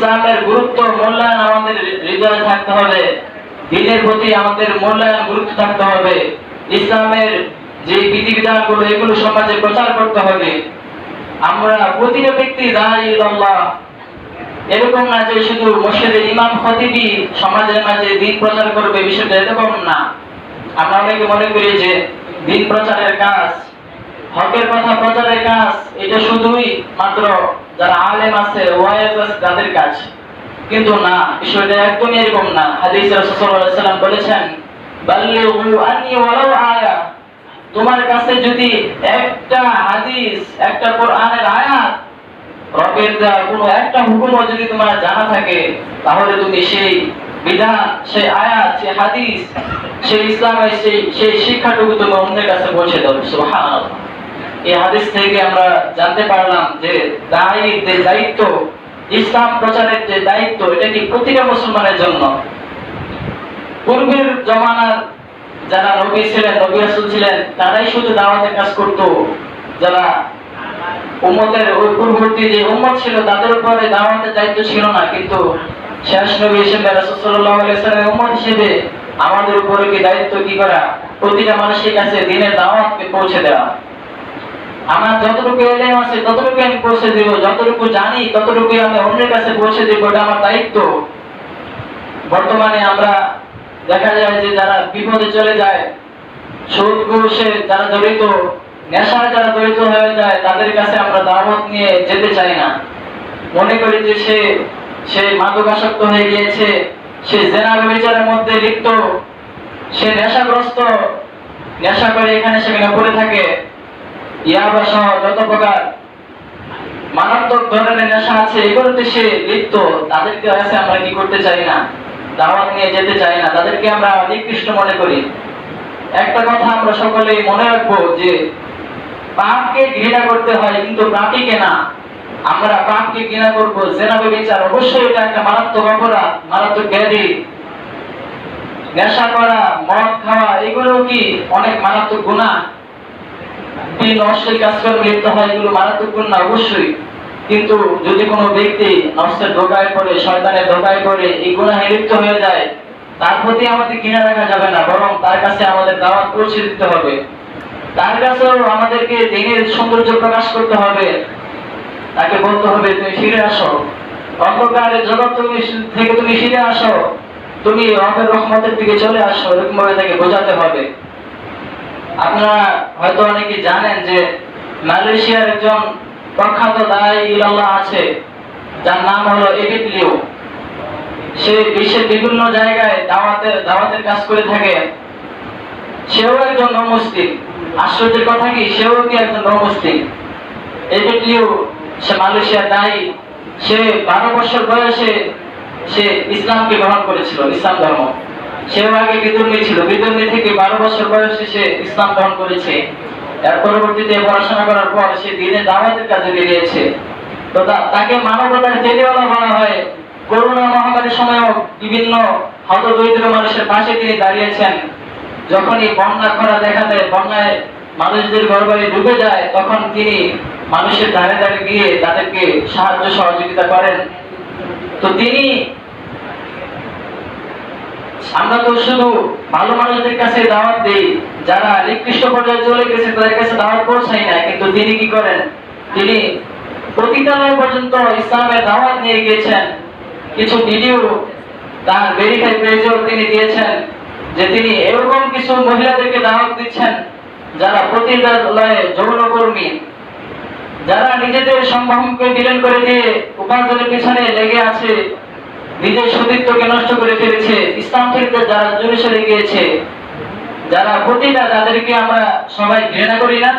ইসলামের গুরুত্ব মূল্যায়ন আমাদের হৃদয়ে থাকতে হবে, দিনের প্রতি আমাদের মূল্যায়ন গুরুত্ব থাকতে হবে, ইসলামের যে বিধিবিধানগুলো এগুলো সমাজে প্রচার করতে হবে। আমরা প্রতিটা ব্যক্তি দাঈ ইলাল্লাহ, এরকম না যে শুধু মসজিদের ইমাম খতিবই সমাজের মাঝে দিন প্রচার করবে, বিষয়টা এরকম না। আমরা অনেকে মনে করি যে দিন প্রচারের কাজ, হকের কথা প্রচারের কাজ এটা শুধুই মাত্র যারা আলেম আছে, ওয়াইজ আছে তাদের কাজ, কিন্তু না, বিষয়টা একদমই এরকম না। হাদিসে রাসূল সাল্লাল্লাহু আলাইহি ওয়াসাল্লাম বলেছেন, বাল্লিগু আন্নী ওয়ালাউ আয়া, তোমার কাছে যদি একটা হাদিস, একটা কোরআনের আয়াত, রবের দেওয়া কোনো একটা হুকুমও যদি তোমার জানা থাকে, তাহলে তুমি সেই বিধান, সেই আয়াত, সেই হাদিস, সেই ইসলামের সেই শিক্ষাটুকু তুমি অন্যের কাছে পৌঁছে দাও। সুবহানাল্লাহ। এই হাদিস থেকে আমরা জানতে পারলাম যে দায়ীর যে দায়িত্ব, ইসলাম প্রচারের যে দায়িত্ব, এটা কি প্রতিটা মুসলমানের জন্য। পূর্বের জমানার যারা নবী ছিলেন, নবী রাসূল ছিলেন, তারাই শুধু দাওয়াতের কাজ করত। যারা উম্মতের ওই পূর্ববর্তী যে উম্মত ছিল তাদের উপরে দাওয়াতের দায়িত্ব ছিল না, কিন্তু শেষ নবী হিসেবে রাসূল সাল্লাল্লাহু আলাইহি ওয়াসাল্লামের উম্মত হিসেবে আমাদের উপরে কি দায়িত্ব কি করা, প্রতিটা মানুষের কাছে দ্বীনের দাওয়াতকে পৌঁছে দেওয়া। আমার যতটুকু ইলম আছে ততটুকু আমি পৌঁছে দেব, যতটুকু জানি ততটুকু আমি অন্যের কাছে পৌঁছে দেব, এটা আমার দায়িত্ব। বর্তমানে আমরা দেখা যায় যে যারা বিপদে চলে যায়, সুদ ঘুষে যারা জড়িত, নেশায় যারা জড়িত হয়ে যায়, তাদের কাছে আমরা দাওয়াত নিয়ে যেতে চাই না। মনে করি যে সে মাদকাসক্ত হয়ে গিয়েছে, সে জেনা ব্যভিচারের মধ্যে লিপ্ত, সে নেশাগ্রস্ত, নেশা করে এখানে সেখানে পড়ে থাকে, ইয়াবা সহ যত প্রকার মারাত্মক ধরনের নেশা আছে এগুলোতে সে লিপ্ত। তাদেরকে কাছে আমরা কি করতে চাই না, দাওয়াত নিয়ে যেতে চাই না, তাদেরকে আমরা নিকৃষ্ট মনে করি। একটা কথা আমরা সকলেই মনে রাখবো যে পাপকে ঘৃণা করতে হয়, কিন্তু পাপীকে না। আমরা পাপকে ঘৃণা করবো, জেনা ব্যভিচার অবশ্যই এটা একটা মারাত্মক অপরাধ, মারাত্মক ব্যাধি। নেশা করা, মদ খাওয়া এগুলো কি অনেক মারাত্মক গুনাহ। বিভিন্ন অশ্লীল কাজকর্মে লিপ্ত হয়, এগুলো মারাত্মক গুনাহ অবশ্যই। কিন্তু যদি কোনো ব্যক্তি নফসের ধোঁকায় পড়ে, শয়তানের ধোঁকায় পড়ে এই গুনাহে লিপ্ত হয়ে যায়, তার প্রতি আমাদের ঘৃণা রাখা যাবে না, বরং তার কাছে আমাদের দাওয়াত পৌঁছে দিতে হবে। তার কাছেও আমাদেরকে দ্বীনের সৌন্দর্য প্রকাশ করতে হবে। তাকে বলতে হবে, তুমি ফিরে আসো, অন্ধকারের জগৎ থেকে তুমি ফিরে আসো, তুমি রবের রহমতের দিকে চলে আসো, এরকম ভাবে তাকে বোঝাতে হবে। আপনারা হয়তো অনেকে জানেন যে মালয়েশিয়ার একজন প্রখ্যাত দাঈ ইলাল্লাহ আছে, যার নাম হলো এবিট লিউ। সে বিশ্বের বিভিন্ন জায়গায় দাওয়াতের কাজ করে থাকে। সেও একজন নমুসলিম। আশ্চর্যের কথা কি, সেও কি একজন নমুসলিম। এবিট লিউ সে মালয়েশিয়ার দাঈ। সে 12 বছর বয়সে সে ইসলামকে গ্রহণ করেছিল, ইসলাম ধর্ম। সেও আগে বিধর্মী ছিল, বিধর্মী থেকে 12 বছর বয়সে সে ইসলাম গ্রহণ করেছে। এর পরবর্তীতে পড়াশোনা করার পর সে দ্বীনের দাওয়াতের কাজে বেরিয়েছে। তো তাকে মানবতার ফেরিওয়ালা বলা হয়। করোনা মহামারীর সময়ও বিভিন্ন হতদরিদ্র মানুষের পাশে তিনি দাঁড়িয়েছেন। যখনই বন্যা খরা দেখা দেয়, বন্যায় মানুষদের ঘরবাড়ি ডুবে যায়, তখন তিনি মানুষের ধারে ধারে গিয়ে তাদেরকে সাহায্য সহযোগিতা করেন। তো তিনি, আমরা তো শুধু ভালো মানুষদের কাছে দাওয়াত দেই, যারা নিকৃষ্ট পর্যায়ে চলে গেছে তাদের কাছে দাওয়াত পৌঁছাই না, কিন্তু তিনি কি করেন, তিনি পতিতালয় পর্যন্ত ইসলামের দাওয়াত নিয়ে গিয়েছেন। কিছু ভিডিও তার ভেরিফাই পেজেও তিনি দিয়েছেন যে তিনি এরকম কিছু মহিলাদেরকে দাওয়াত দিচ্ছেন যারা পতিতালয়ে যৌনকর্মী, যারা নিজেদের সম্ভ্রমকে বিলীন করে দিয়ে উপার্জনের পিছনে লেগে আছে, নিজের সতীত্বকে নষ্ট করে ফেলেছে, ইসলাম থেকে যারা দূরে সরে গিয়েছে, যারা পতিতা, তাদেরকে আমরা সবাই ঘৃণা করি না?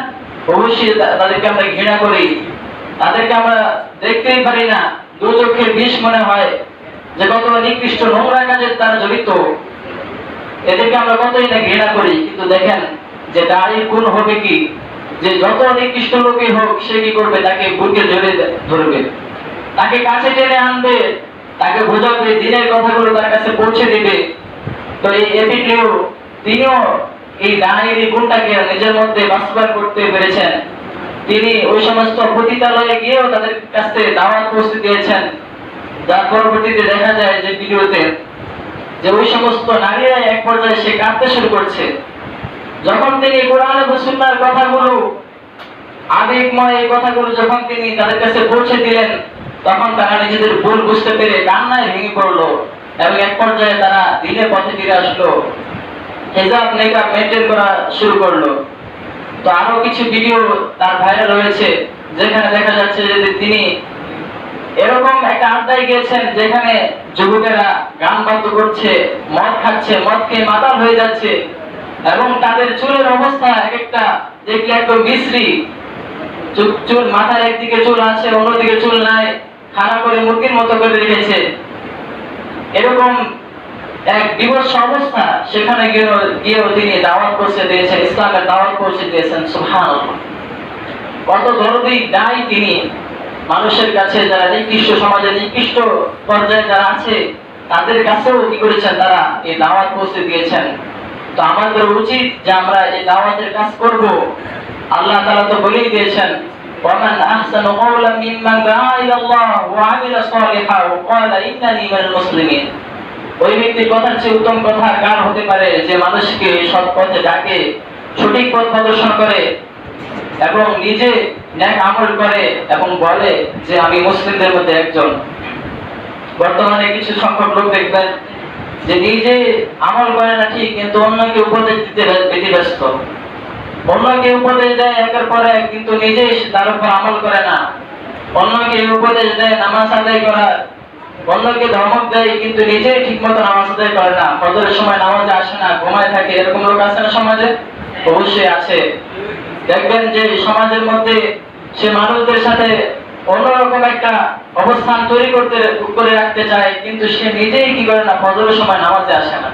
অবশ্যই তাদেরকে আমরা ঘৃণা করি। তাদেরকে আমরা দেখতেই পারি না, দু চোখের বিষ মনে হয় যে কত নিকৃষ্ট নোংরা কাজে তারা জড়িত। এদেরকে আমরা কতই না ঘৃণা করি, কিন্তু দেখেন যে দাঁড়িয়ে গুণ হবে কি, যে যত নিকৃষ্ট লোকই হোক সে কি করবে, তাকে বুকে জড়িয়ে ধরবে, তাকে কাছে টেনে আনবে, তাকে বোঝাবে, দিনের কথাগুলো তার কাছে পৌঁছে দিবে। তো এই এবিট লিউ তিনিও এই দাঁড়িয়ে গুণটাকে নিজের মধ্যে বাস্তবায়ন করতে পেরেছেন। তিনি ওই সমস্ত পতিতালয়ে গিয়েও তাদের কাছে দাওয়াত পৌঁছে দিয়েছেন। যার পরবর্তীতে দেখা যায় যে ভিডিওতে যে ওই সমস্ত নারীরা এক পর্যায়ে সে কাঁদতে শুরু করছে যখন তিনি কোরআন এবং সুন্নাহর কথাগুলো, আবেগময় এই কথাগুলো যখন তিনি তাদের কাছে পৌঁছে দিলেন, তখন তারা নিজেদের ভুল বুঝতে পেরে কান্নায় ভেঙে পড়লো এবং এক পর্যায়ে তারা দিনের পথে ফিরে আসলো, হিজাব নিকাব মেনটেন করা শুরু করলো। তো আরো কিছু ভিডিও তার ভাইরাল হয়েছে যেখানে দেখা যাচ্ছে যে তিনি এরকম একটা আড্ডায় গিয়েছেন যেখানে যুবকেরা গান বাদ্য করছে, মদ খাচ্ছে, মদ খেয়ে মাতাল হয়ে যাচ্ছে এবং তাদের চুলের অবস্থা এক একটা দেখলে একদম বিশ্রী। চুল মাথার একদিকে চুল আছে, অন্যদিকে চুল নাই, খাড়া করে মুরগির মতো করে রেখেছে। এরকম এক বিভৎস অবস্থা, সেখানে গিয়েও তিনি দাওয়াত পৌঁছে দিয়েছেন, ইসলামের দাওয়াত পৌঁছে দিয়েছেন। সুবহানাল্লাহ, কত দরদি দায়ী তিনি মানুষের কাছে, যারা নিকৃষ্ট সমাজে নিকৃষ্ট পর্যায়ে যারা আছে তাদের কাছেও কি করেছেন, তারা এই দাওয়াত পৌঁছে দিয়েছেন। তো আমাদের উচিত যে আমরা এই দাওয়াতের কাজ করব। আল্লাহ তাআলা তো বলেই দিয়েছেন, ওয়ামান আহসানু কওলাম মিম্মান দাআ ইলাল্লাহ ওয়া আমিলা সালিহান ওয়া ক্বালা ইন্নানী মিনাল মুসলিমিন। ওই ব্যক্তির কথার চেয়ে উত্তম কথা কার হতে পারে যে মানুষকে সৎ পথে ডাকে, সঠিক পথ প্রদর্শন করে এবং নিজে ন্যাক আমল করে এবং বলে যে আমি মুসলিমদের মধ্যে একজন। বর্তমানে কিছু সংখ্যক লোক দেখবেন যে নিজে আমল করে না ঠিক, কিন্তু অন্যকে উপদেশ দিতে ব্যতিব্যস্ত। অন্যকে উপদেশ দেয় একের পর এক, কিন্তু নিজে তার উপর আমল করে না। অন্যকে উপদেশ দেয় নামাজ আদায় করার, অন্যকে ধমক দেয়, কিন্তু নিজে ঠিক মতো নামাজ আদায় করে না, ফজরের সময় নামাজে আসে না, ঘুমায় থাকে। এরকম লোক আছে না সমাজে? অবশ্যই আছে। দেখবেন যে সমাজের মধ্যে সে মানুষদের সাথে অন্যরকম একটা অবস্থান তৈরি করে রাখতে চায়, কিন্তু সে নিজেই কি করে না, ফজরের সময় নামাজে আসে না।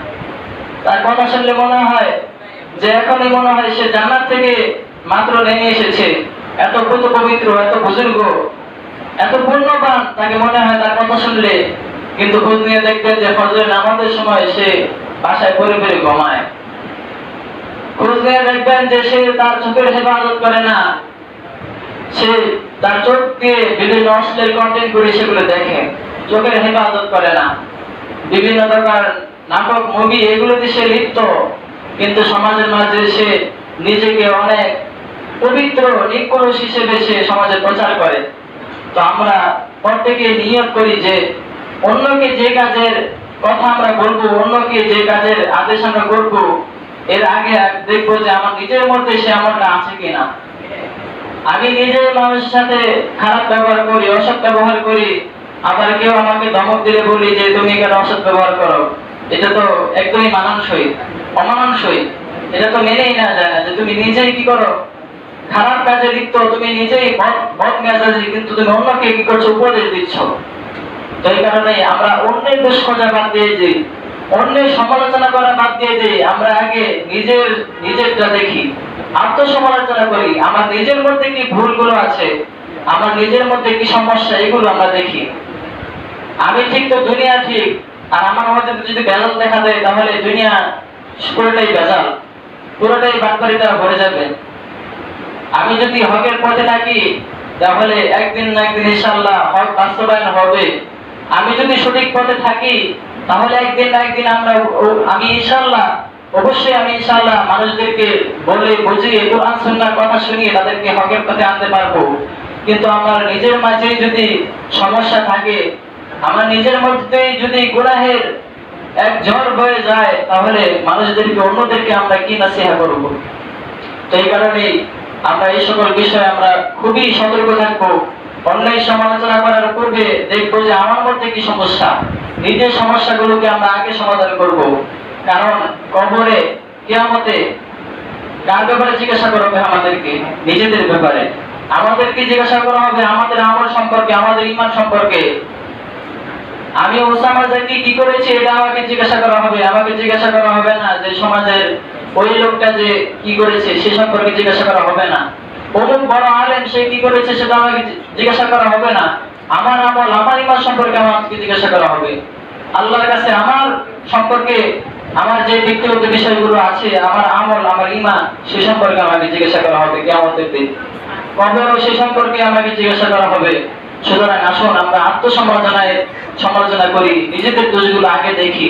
তার কথা শুনলে মনে হয় যে এখনই মনে হয় সে জান্নাত থেকে মাত্র নেমে এসেছে। এত পবিত্র, এত বুজুর্গ, এত পুণ্যবান তাকে মনে হয় তার কথা শুনলে, কিন্তু খোঁজ নিয়ে দেখবেন যে ফজরের নামাজের সময় সে বাসায় পড়ে পড়ে ঘুমায়। খোঁজ নিয়ে দেখবেন যে সে তার চোখের হেফাজত করে না, সে তার চোখ দিয়ে বিভিন্ন অশ্লীল কন্টেন্ট করে সেগুলো দেখে, চোখের হেফাজত করে না। বিভিন্ন প্রকার নাটক, মুভি এগুলোতে সে লিপ্ত, কিন্তু সমাজের মাঝে সে নিজেকে অনেক পবিত্র নিষ্কলুষ হিসেবে সে সমাজে প্রচার করে। তো আমরা প্রত্যেকে নিয়ত করি যে অন্যকে যে কাজের কথা আমরা বলবো, অন্যকে যে কাজের আদেশ আমরা করবো, এর আগে দেখবো যে আমার নিজের মধ্যে সে আমলটা আছে কিনা। আমি নিজে মানুষের সাথে খারাপ ব্যবহার করি, অসৎ ব্যবহার করি, আবার কেউ আমাকে ধমক দিলে বলি যে তুমি কেন অসৎ ব্যবহার করো, এটা তো একদমই মানানসই, অমানানসই। এটা তো মেনেই না যায় না যে তুমি নিজেই কি করো, খারাপ কাজে লিপ্ত, তুমি নিজেই বদ মেজাজি, কিন্তু তুমি অন্যকে কি করছো, উপদেশ দিচ্ছ। তো এই কারণে আমরা অন্যের দোষ খোঁজা বাদ দিয়ে দিই, অন্যের সমালোচনা করা বাদ দিয়ে দিই। আমরা আগে নিজেরটা দেখি, আত্মসমালোচনা করি, আমার নিজের মধ্যে কি ভুলগুলো আছে, আমার নিজের মধ্যে কি সমস্যা, এগুলো আমরা দেখি। আমি ঠিক তো দুনিয়া ঠিক, আর আমার মধ্যে যদি ভেজাল দেখা দেয় তাহলে দুনিয়া পুরোটাই ভেজাল, পুরোটাই বাটপারি দ্বারা ভরে যাবে। আমি যদি হকের পথে থাকি তাহলে একদিন না একদিন ইনশাআল্লাহ হক বাস্তবায়ন হবে। আমি যদি সঠিক পথে থাকি তাহলে একদিন না একদিন আমি ইনশাআল্লাহ, অবশ্যই আমি ইনশাআল্লাহ মানুষদেরকে বলে বুঝিয়ে কোরআন সুন্নাহর কথা শুনিয়ে তাদেরকে হকের পথে আনতে পারবো। কিন্তু আমার নিজের মাঝে যদি সমস্যা থাকে, আমার নিজের মধ্যে যদি গুনাহের এক ঝড় বয়ে যায়, তাহলে মানুষদেরকে, অন্যদেরকে আমরা কি নসিহত করব? তো এই কারণেই আমরা এই সকল বিষয়ে আমরা খুবই সতর্ক থাকবো। অন্যায় সমালোচনা করার পূর্বে দেখবো যে আমার মধ্যে কি সমস্যা, নিজের সমস্যাগুলোকে আমরা আগে সমাধান করব। কারণ কবরে, কিয়ামতে কার ব্যাপারে জিজ্ঞাসা করা হবে? আমাদেরকে, নিজেদের ব্যাপারে। আমাদেরকে জিজ্ঞাসা করা হবে আমাদের আমল সম্পর্কে, আমাদের ঈমান সম্পর্কে। আমি ওসামা জাকি কি করেছি এটা আমাকে জিজ্ঞাসা করা হবে, আমাকে জিজ্ঞাসা করা হবে না যে সমাজের ওই লোকটা যে কি করেছে সে সম্পর্কে জিজ্ঞাসা করা হবে না। অমুক বড় আলেম সে কি করেছে সেটা আমাকে জিজ্ঞাসা করা হবে না। আমার আমল, আমার ঈমান সম্পর্কে আমাকে জিজ্ঞাসা করা হবে। আল্লাহর কাছে আমার সম্পর্কে, আমার যে ব্যক্তিগত বিষয়গুলো আছে, আমার আমল, আমার ঈমান, সে সম্পর্কে আমাকে জিজ্ঞাসা করা হবে কিয়ামতের দিন। কবরও সে সম্পর্কে আমাকে জিজ্ঞাসা করা হবে। সুতরাং আসুন আমরা আত্মসমালোচনা করি, নিজেদের দোষগুলো আগে দেখি।